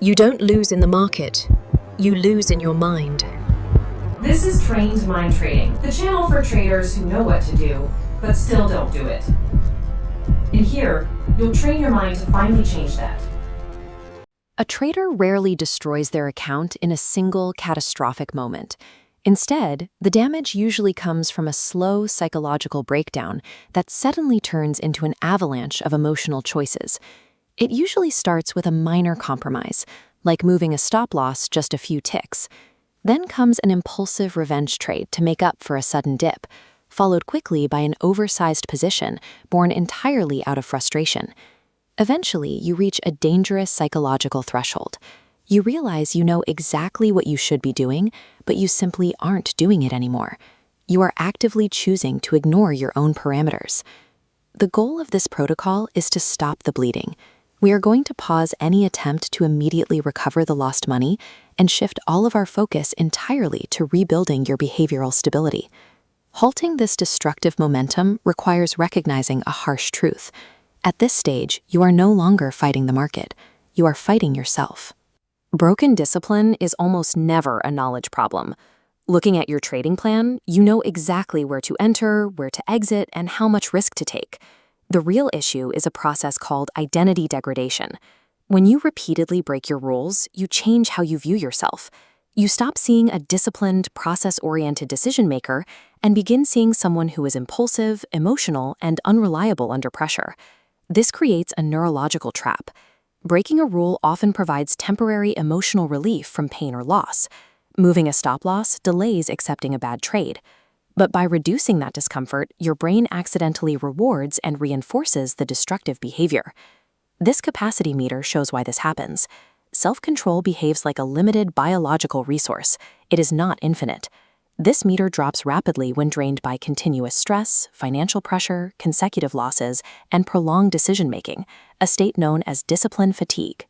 You don't lose in the market, you lose in your mind. This is Trained Mind Trading, the channel for traders who know what to do, but still don't do it. And here, you'll train your mind to finally change that. A trader rarely destroys their account in a single catastrophic moment. Instead, the damage usually comes from a slow psychological breakdown that suddenly turns into an avalanche of emotional choices. It usually starts with a minor compromise, like moving a stop-loss just a few ticks. Then comes an impulsive revenge trade to make up for a sudden dip, followed quickly by an oversized position born entirely out of frustration. Eventually, you reach a dangerous psychological threshold. You realize you know exactly what you should be doing, but you simply aren't doing it anymore. You are actively choosing to ignore your own parameters. The goal of this protocol is to stop the bleeding. We are going to pause any attempt to immediately recover the lost money and shift all of our focus entirely to rebuilding your behavioral stability. Halting this destructive momentum requires recognizing a harsh truth. At this stage, you are no longer fighting the market. You are fighting yourself. Broken discipline is almost never a knowledge problem. Looking at your trading plan, you know exactly where to enter, where to exit, and how much risk to take. The real issue is a process called identity degradation. When you repeatedly break your rules, you change how you view yourself. You stop seeing a disciplined, process-oriented decision-maker and begin seeing someone who is impulsive, emotional, and unreliable under pressure. This creates a neurological trap. Breaking a rule often provides temporary emotional relief from pain or loss. Moving a stop-loss delays accepting a bad trade. But by reducing that discomfort, your brain accidentally rewards and reinforces the destructive behavior. This capacity meter shows why this happens. Self-control behaves like a limited biological resource. It is not infinite. This meter drops rapidly when drained by continuous stress, financial pressure, consecutive losses, and prolonged decision-making, a state known as discipline fatigue.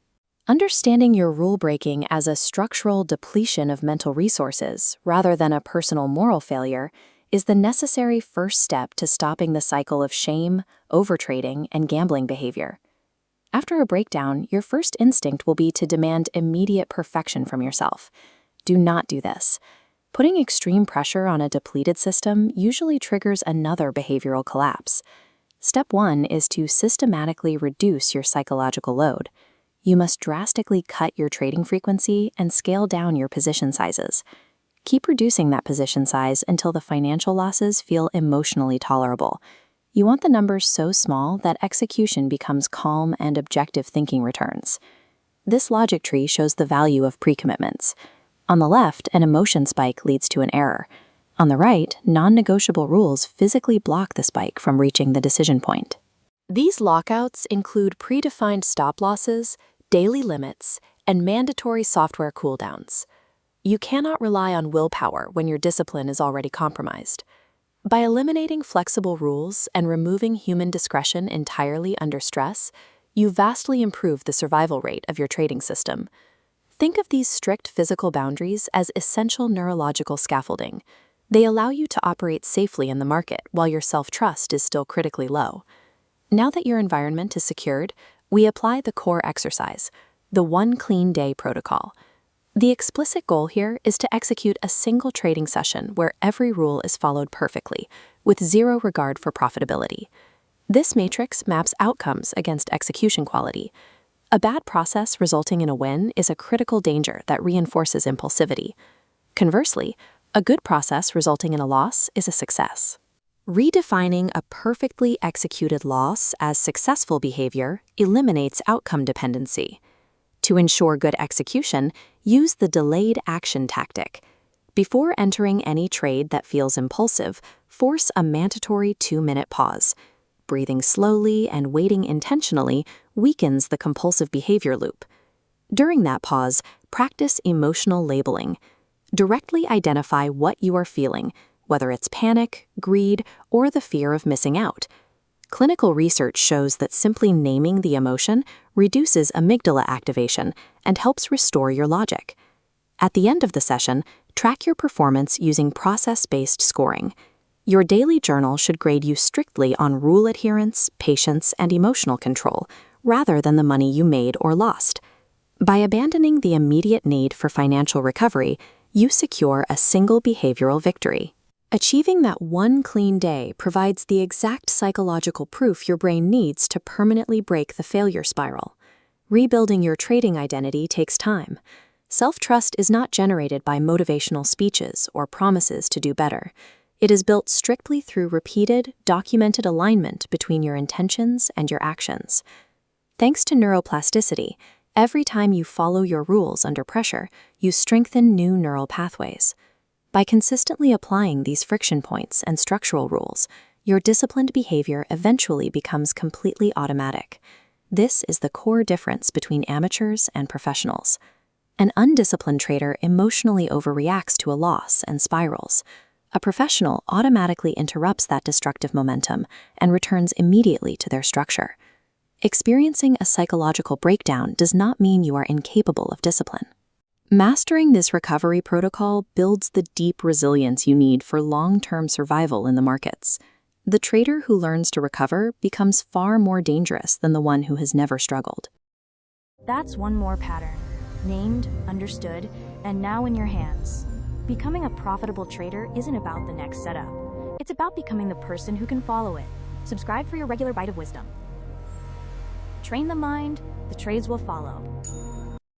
Understanding your rule-breaking as a structural depletion of mental resources, rather than a personal moral failure, is the necessary first step to stopping the cycle of shame, overtrading, and gambling behavior. After a breakdown, your first instinct will be to demand immediate perfection from yourself. Do not do this. Putting extreme pressure on a depleted system usually triggers another behavioral collapse. Step 1 is to systematically reduce your psychological load. You must drastically cut your trading frequency and scale down your position sizes. Keep reducing that position size until the financial losses feel emotionally tolerable. You want the numbers so small that execution becomes calm and objective thinking returns. This logic tree shows the value of pre-commitments. On the left, an emotion spike leads to an error. On the right, non-negotiable rules physically block the spike from reaching the decision point. These lockouts include predefined stop losses, daily limits, and mandatory software cooldowns. You cannot rely on willpower when your discipline is already compromised. By eliminating flexible rules and removing human discretion entirely under stress, you vastly improve the survival rate of your trading system. Think of these strict physical boundaries as essential neurological scaffolding. They allow you to operate safely in the market while your self-trust is still critically low. Now that your environment is secured, we apply the core exercise, the One Clean Day protocol. The explicit goal here is to execute a single trading session where every rule is followed perfectly, with zero regard for profitability. This matrix maps outcomes against execution quality. A bad process resulting in a win is a critical danger that reinforces impulsivity. Conversely, a good process resulting in a loss is a success. Redefining a perfectly executed loss as successful behavior eliminates outcome dependency. To ensure good execution, use the delayed action tactic. Before entering any trade that feels impulsive, force a mandatory 2-minute pause. Breathing slowly and waiting intentionally weakens the compulsive behavior loop. During that pause, practice emotional labeling. Directly identify what you are feeling, whether it's panic, greed, or the fear of missing out. Clinical research shows that simply naming the emotion reduces amygdala activation and helps restore your logic. At the end of the session, track your performance using process-based scoring. Your daily journal should grade you strictly on rule adherence, patience, and emotional control, rather than the money you made or lost. By abandoning the immediate need for financial recovery, you secure a single behavioral victory. Achieving that one clean day provides the exact psychological proof your brain needs to permanently break the failure spiral. Rebuilding your trading identity takes time. Self-trust is not generated by motivational speeches or promises to do better. It is built strictly through repeated, documented alignment between your intentions and your actions. Thanks to neuroplasticity, every time you follow your rules under pressure, you strengthen new neural pathways. By consistently applying these friction points and structural rules, your disciplined behavior eventually becomes completely automatic. This is the core difference between amateurs and professionals. An undisciplined trader emotionally overreacts to a loss and spirals. A professional automatically interrupts that destructive momentum and returns immediately to their structure. Experiencing a psychological breakdown does not mean you are incapable of discipline. Mastering this recovery protocol builds the deep resilience you need for long-term survival in the markets. The trader who learns to recover becomes far more dangerous than the one who has never struggled. That's one more pattern. Named, understood, and now in your hands. Becoming a profitable trader isn't about the next setup. It's about becoming the person who can follow it. Subscribe for your regular bite of wisdom. Train the mind, the trades will follow.